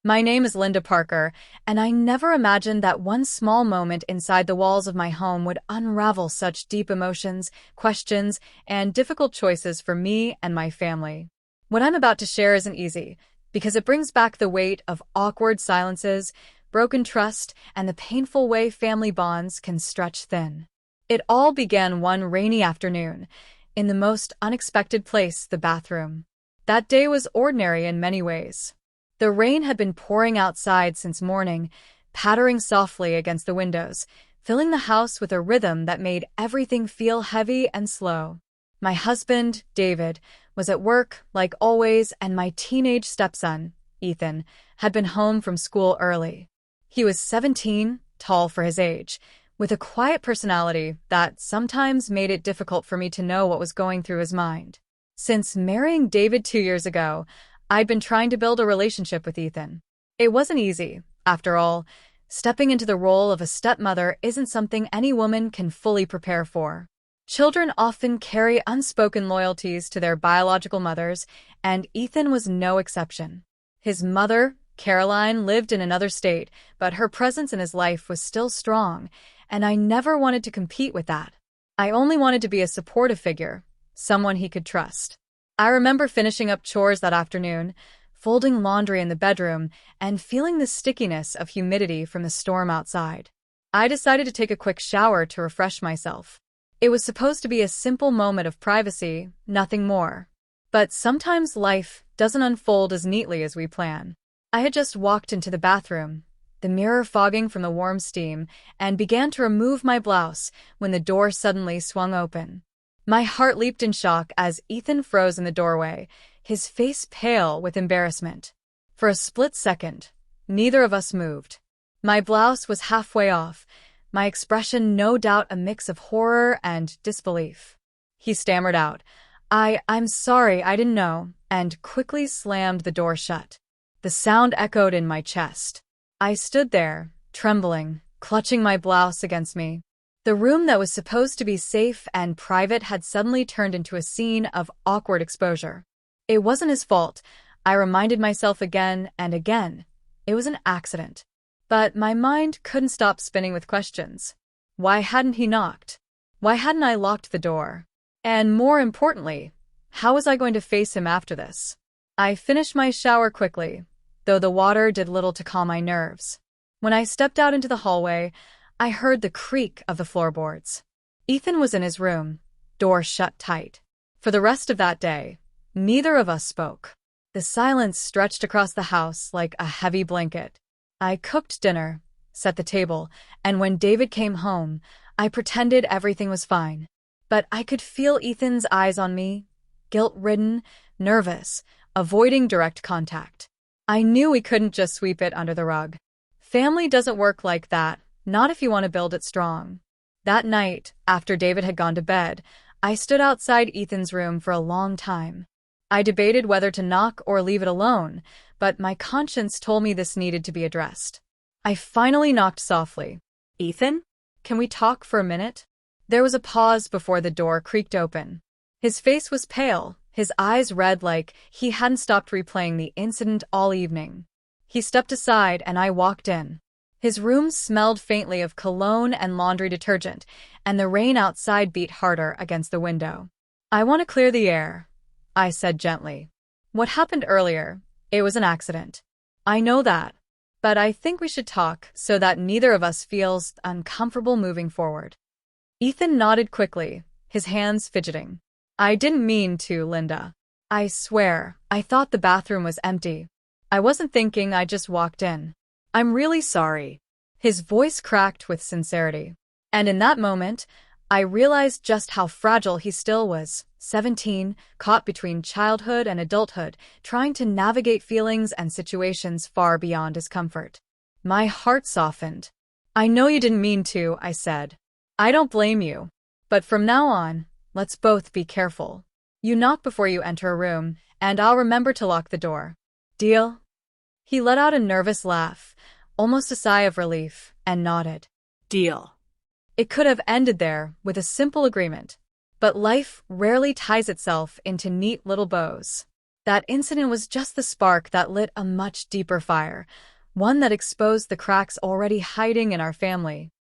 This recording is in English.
My name is Linda Parker, and I never imagined that one small moment inside the walls of my home would unravel such deep emotions, questions, and difficult choices for me and my family. What I'm about to share isn't easy, because it brings back the weight of awkward silences, broken trust, and the painful way family bonds can stretch thin. It all began one rainy afternoon, in the most unexpected place, the bathroom. That day was ordinary in many ways. The rain had been pouring outside since morning, pattering softly against the windows, filling the house with a rhythm that made everything feel heavy and slow. My husband, David, was at work, like always, and my teenage stepson, Ethan, had been home from school early. He was 17, tall for his age, with a quiet personality that sometimes made it difficult for me to know what was going through his mind. Since marrying David 2 years ago, I'd been trying to build a relationship with Ethan. It wasn't easy. After all, stepping into the role of a stepmother isn't something any woman can fully prepare for. Children often carry unspoken loyalties to their biological mothers, and Ethan was no exception. His mother, Caroline, lived in another state, but her presence in his life was still strong, and I never wanted to compete with that. I only wanted to be a supportive figure, someone he could trust. I remember finishing up chores that afternoon, folding laundry in the bedroom, and feeling the stickiness of humidity from the storm outside. I decided to take a quick shower to refresh myself. It was supposed to be a simple moment of privacy, nothing more. But sometimes life doesn't unfold as neatly as we plan. I had just walked into the bathroom, the mirror fogging from the warm steam, and began to remove my blouse when the door suddenly swung open. My heart leaped in shock as Ethan froze in the doorway, his face pale with embarrassment. For a split second, neither of us moved. My blouse was halfway off, my expression no doubt a mix of horror and disbelief. He stammered out, I'm sorry, I didn't know," and quickly slammed the door shut. The sound echoed in my chest. I stood there, trembling, clutching my blouse against me. The room that was supposed to be safe and private had suddenly turned into a scene of awkward exposure. It wasn't his fault, I reminded myself again and again. It was an accident. But my mind couldn't stop spinning with questions. Why hadn't he knocked? Why hadn't I locked the door? And more importantly, how was I going to face him after this? I finished my shower quickly, though the water did little to calm my nerves. When I stepped out into the hallway, I heard the creak of the floorboards. Ethan was in his room, door shut tight. For the rest of that day, neither of us spoke. The silence stretched across the house like a heavy blanket. I cooked dinner, set the table, and when David came home, I pretended everything was fine. But I could feel Ethan's eyes on me, guilt-ridden, nervous, avoiding direct contact. I knew we couldn't just sweep it under the rug. Family doesn't work like that. Not if you want to build it strong. That night, after David had gone to bed, I stood outside Ethan's room for a long time. I debated whether to knock or leave it alone, but my conscience told me this needed to be addressed. I finally knocked softly. "Ethan? Can we talk for a minute?" There was a pause before the door creaked open. His face was pale, his eyes red like he hadn't stopped replaying the incident all evening. He stepped aside and I walked in. His room smelled faintly of cologne and laundry detergent, and the rain outside beat harder against the window. "I want to clear the air," I said gently. "What happened earlier, it was an accident. I know that, but I think we should talk so that neither of us feels uncomfortable moving forward." Ethan nodded quickly, his hands fidgeting. "I didn't mean to, Linda. I swear, I thought the bathroom was empty. I wasn't thinking, I just walked in. I'm really sorry." His voice cracked with sincerity. And in that moment, I realized just how fragile he still was, 17, caught between childhood and adulthood, trying to navigate feelings and situations far beyond his comfort. My heart softened. "I know you didn't mean to," I said. "I don't blame you. But from now on, let's both be careful. You knock before you enter a room, and I'll remember to lock the door. Deal?" He let out a nervous laugh, almost a sigh of relief, and nodded. "Deal." It could have ended there with a simple agreement. But life rarely ties itself into neat little bows. That incident was just the spark that lit a much deeper fire, one that exposed the cracks already hiding in our family.